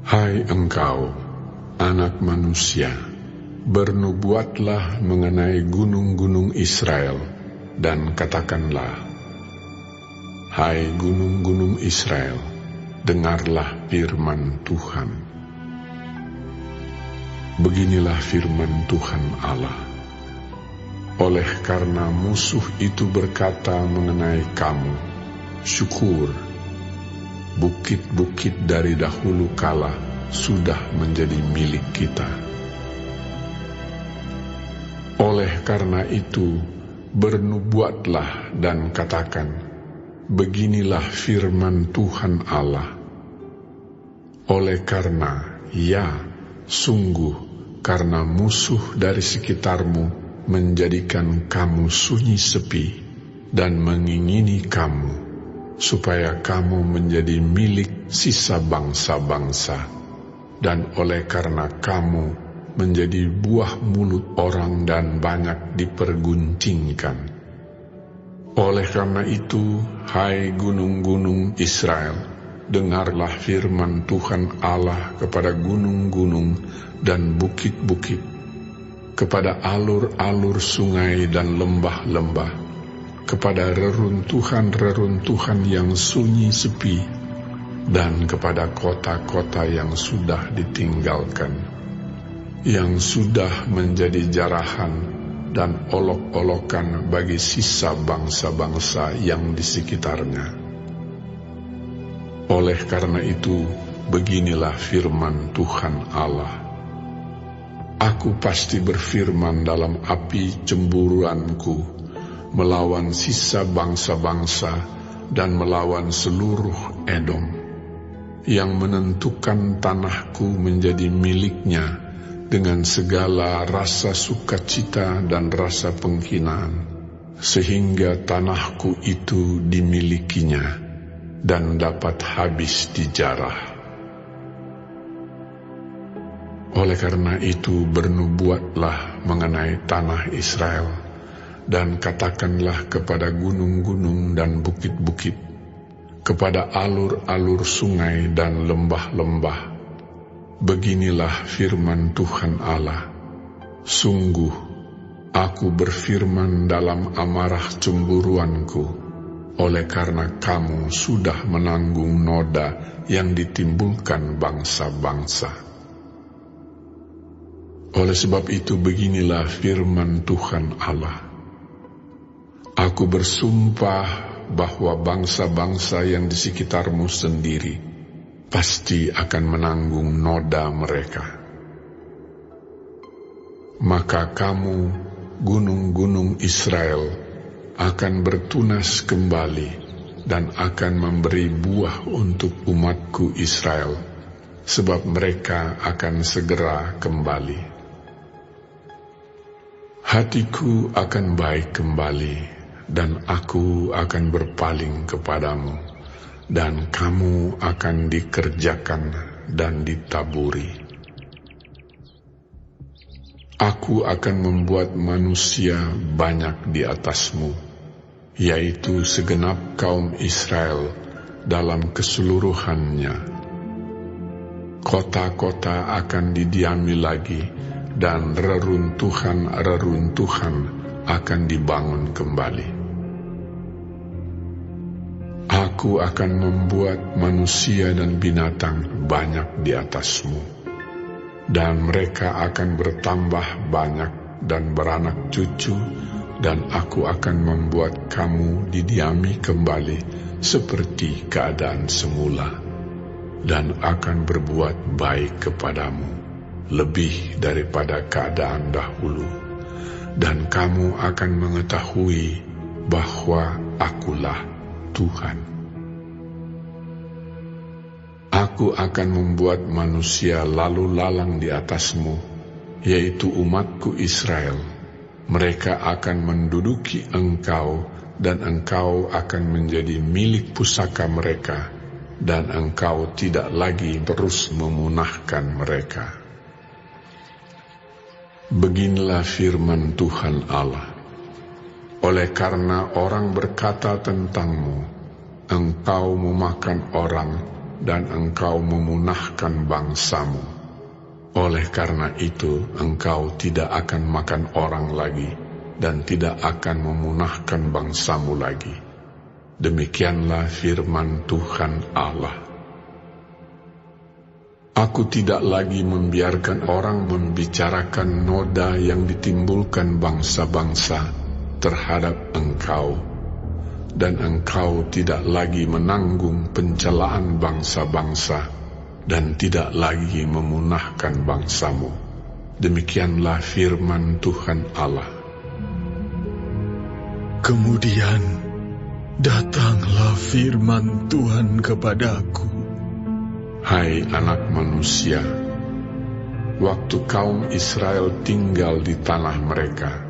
Hai engkau, anak manusia, bernubuatlah mengenai gunung-gunung Israel, dan katakanlah, hai gunung-gunung Israel, dengarlah firman Tuhan. Beginilah firman Tuhan Allah. Oleh karena musuh itu berkata mengenai kamu, syukur, bukit-bukit dari dahulu kala sudah menjadi milik kita. Oleh karena itu, bernubuatlah dan katakan, beginilah firman Tuhan Allah. Oleh karena, ya, sungguh, karena musuh dari sekitarmu menjadikan kamu sunyi sepi dan mengingini kamu, supaya kamu menjadi milik sisa bangsa-bangsa, dan oleh karena kamu menjadi buah mulut orang dan banyak diperguncingkan. Oleh karena itu, hai gunung-gunung Israel, dengarlah firman Tuhan Allah kepada gunung-gunung dan bukit-bukit, kepada alur-alur sungai dan lembah-lembah, kepada reruntuhan-reruntuhan yang sunyi sepi, dan kepada kota-kota yang sudah ditinggalkan, yang sudah menjadi jarahan dan olok-olokan bagi sisa bangsa-bangsa yang di sekitarnya. Oleh karena itu, beginilah firman Tuhan Allah. Aku pasti berfirman dalam api cemburuanku, melawan sisa bangsa-bangsa dan melawan seluruh Edom, yang menentukan tanahku menjadi miliknya dengan segala rasa sukacita dan rasa penghinaan, sehingga tanahku itu dimilikinya dan dapat habis dijarah. Oleh karena itu, bernubuatlah mengenai tanah Israel, dan katakanlah kepada gunung-gunung dan bukit-bukit, kepada alur-alur sungai dan lembah-lembah, beginilah firman Tuhan Allah. Sungguh, aku berfirman dalam amarah cemburuanku, oleh karena kamu sudah menanggung noda yang ditimbulkan bangsa-bangsa. Oleh sebab itu, beginilah firman Tuhan Allah. Aku bersumpah bahwa bangsa-bangsa yang di sekitarmu sendiri pasti akan menanggung noda mereka. Maka kamu, gunung-gunung Israel, akan bertunas kembali dan akan memberi buah untuk umatku Israel, sebab mereka akan segera kembali. Hatiku akan baik kembali, dan aku akan berpaling kepadamu, dan kamu akan dikerjakan dan ditaburi. Aku akan membuat manusia banyak di atasmu, yaitu segenap kaum Israel dalam keseluruhannya. Kota-kota akan didiami lagi, dan reruntuhan-reruntuhan akan dibangun kembali. Aku akan membuat manusia dan binatang banyak di atasmu, dan mereka akan bertambah banyak dan beranak cucu, dan aku akan membuat kamu didiami kembali seperti keadaan semula, dan akan berbuat baik kepadamu lebih daripada keadaan dahulu, dan kamu akan mengetahui bahwa akulah Tuhan. Aku akan membuat manusia lalu lalang di atasmu, yaitu umatku Israel. Mereka akan menduduki engkau, dan engkau akan menjadi milik pusaka mereka, dan engkau tidak lagi terus memunahkan mereka. Beginilah firman Tuhan Allah. Oleh karena orang berkata tentangmu, engkau memakan orang dan engkau memunahkan bangsamu. Oleh karena itu, engkau tidak akan makan orang lagi, dan tidak akan memunahkan bangsamu lagi. Demikianlah firman Tuhan Allah. Aku tidak lagi membiarkan orang membicarakan noda yang ditimbulkan bangsa-bangsa terhadap engkau, dan engkau tidak lagi menanggung pencelaan bangsa-bangsa, dan tidak lagi memunahkan bangsamu. Demikianlah firman Tuhan Allah. Kemudian datanglah firman Tuhan kepadaku. Hai anak manusia, waktu kaum Israel tinggal di tanah mereka,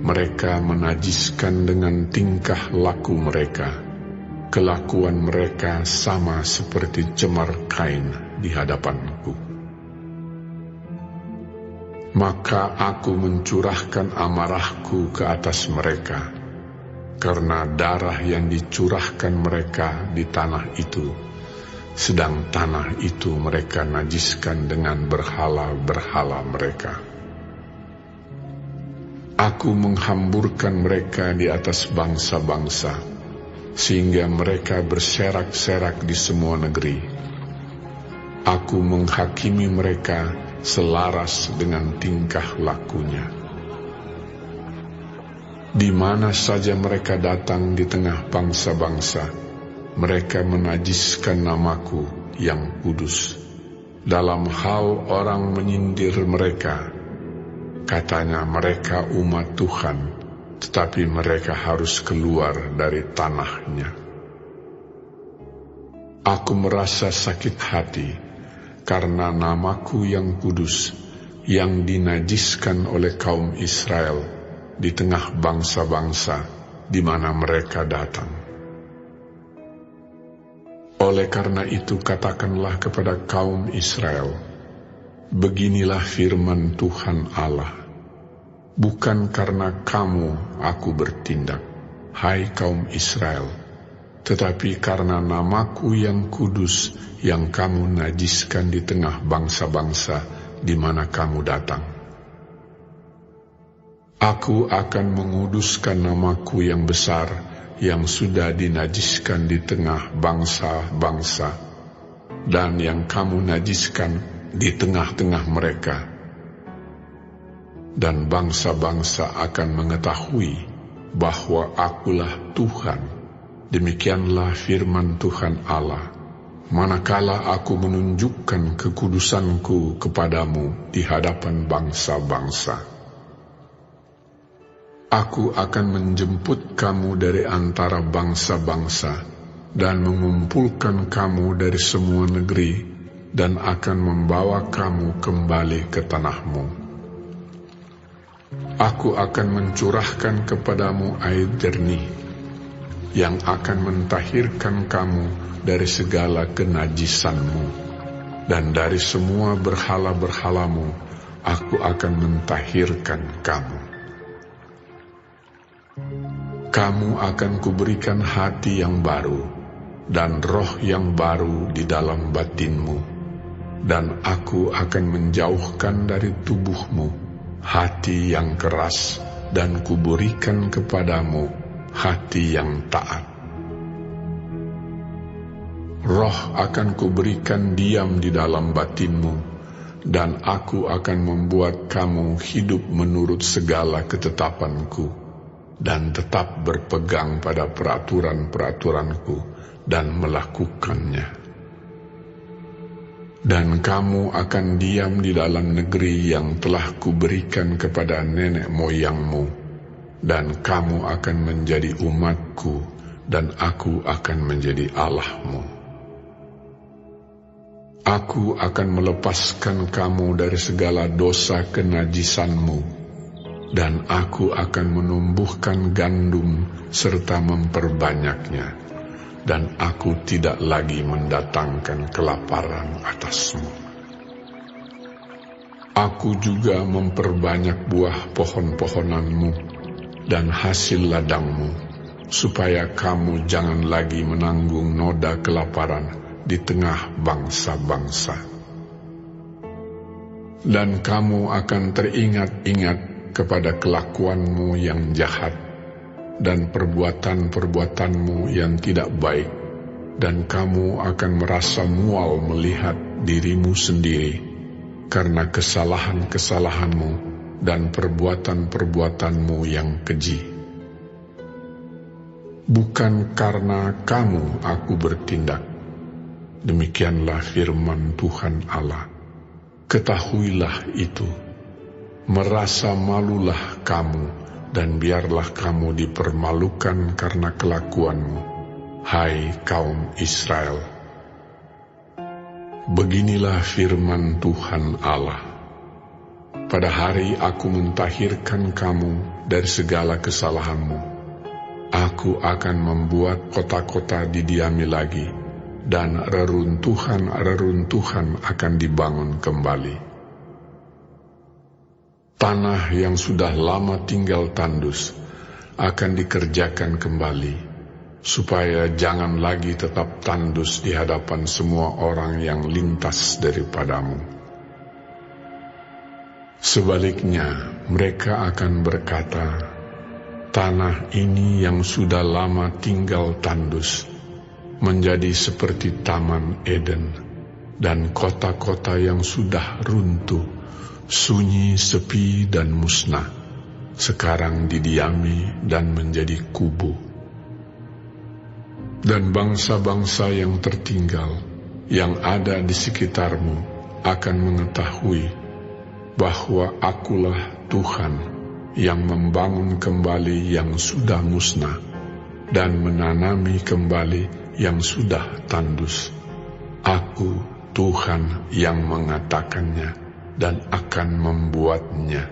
mereka menajiskan dengan tingkah laku mereka. Kelakuan mereka sama seperti cemar kain di hadapanku. Maka aku mencurahkan amarahku ke atas mereka, karena darah yang dicurahkan mereka di tanah itu, sedang tanah itu mereka najiskan dengan berhala-berhala mereka. Aku menghamburkan mereka di atas bangsa-bangsa, sehingga mereka berserak-serak di semua negeri. Aku menghakimi mereka selaras dengan tingkah lakunya. Di mana saja mereka datang di tengah bangsa-bangsa, mereka menajiskan namaku yang kudus. Dalam hal orang menyindir mereka, katanya mereka umat Tuhan, tetapi mereka harus keluar dari tanahnya. Aku merasa sakit hati karena namaku yang kudus yang dinajiskan oleh kaum Israel di tengah bangsa-bangsa di mana mereka datang. Oleh karena itu katakanlah kepada kaum Israel, beginilah firman Tuhan Allah. Bukan karena kamu aku bertindak, hai kaum Israel, tetapi karena namaku yang kudus yang kamu najiskan di tengah bangsa-bangsa di mana kamu datang. Aku akan menguduskan namaku yang besar yang sudah dinajiskan di tengah bangsa-bangsa, dan yang kamu najiskan di tengah-tengah mereka. Dan bangsa-bangsa akan mengetahui bahwa akulah Tuhan. Demikianlah firman Tuhan Allah. Manakala aku menunjukkan kekudusanku kepadamu di hadapan bangsa-bangsa, aku akan menjemput kamu dari antara bangsa-bangsa dan mengumpulkan kamu dari semua negeri dan akan membawa kamu kembali ke tanahmu. Aku akan mencurahkan kepadamu air jernih yang akan mentahirkan kamu dari segala kenajisanmu, dan dari semua berhala-berhalamu aku akan mentahirkan kamu. Kamu akan kuberikan hati yang baru dan roh yang baru di dalam batinmu, dan aku akan menjauhkan dari tubuhmu hati yang keras, dan kuberikan kepadamu hati yang taat. Roh akan kuberikan diam di dalam batinmu, dan aku akan membuat kamu hidup menurut segala ketetapanku, dan tetap berpegang pada peraturan-peraturanku dan melakukannya. Dan kamu akan diam di dalam negeri yang telah kuberikan kepada nenek moyangmu, dan kamu akan menjadi umatku, dan aku akan menjadi Allahmu. Aku akan melepaskan kamu dari segala dosa kenajisanmu, dan aku akan menumbuhkan gandum serta memperbanyaknya, dan aku tidak lagi mendatangkan kelaparan atasmu. Aku juga memperbanyak buah pohon-pohonanmu dan hasil ladangmu, supaya kamu jangan lagi menanggung noda kelaparan di tengah bangsa-bangsa. Dan kamu akan teringat-ingat kepada kelakuanmu yang jahat dan perbuatan-perbuatanmu yang tidak baik, dan kamu akan merasa mual melihat dirimu sendiri karena kesalahan-kesalahanmu dan perbuatan-perbuatanmu yang keji. Bukan karena kamu aku bertindak, demikianlah firman Tuhan Allah. Ketahuilah itu, merasa malulah kamu, dan biarlah kamu dipermalukan karena kelakuanmu, hai kaum Israel. Beginilah firman Tuhan Allah. Pada hari aku mentahirkan kamu dari segala kesalahanmu, aku akan membuat kota-kota didiami lagi, dan reruntuhan-reruntuhan akan dibangun kembali. Tanah yang sudah lama tinggal tandus akan dikerjakan kembali, supaya jangan lagi tetap tandus di hadapan semua orang yang lintas daripadamu. Sebaliknya, mereka akan berkata, tanah ini yang sudah lama tinggal tandus menjadi seperti Taman Eden, dan kota-kota yang sudah runtuh, sunyi, sepi, dan musnah, sekarang didiami dan menjadi kubu. Dan bangsa-bangsa yang tertinggal yang ada di sekitarmu akan mengetahui bahwa akulah Tuhan yang membangun kembali yang sudah musnah dan menanami kembali yang sudah tandus. Aku Tuhan yang mengatakannya dan akan membuatnya.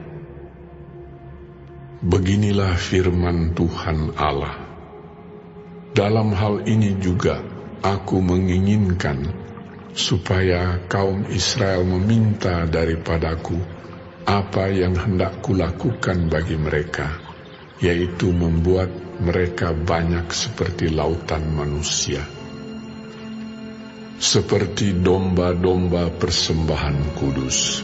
Beginilah firman Tuhan Allah. Dalam hal ini juga aku menginginkan supaya kaum Israel meminta daripadaku apa yang hendak kulakukan bagi mereka, yaitu membuat mereka banyak seperti lautan manusia, seperti domba-domba persembahan kudus,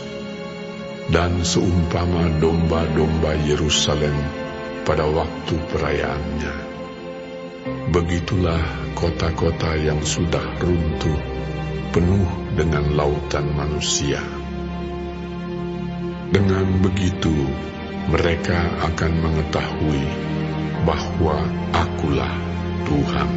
dan seumpama domba-domba Yerusalem pada waktu perayaannya. Begitulah kota-kota yang sudah runtuh, penuh dengan lautan manusia. Dengan begitu, mereka akan mengetahui bahwa akulah Tuhan.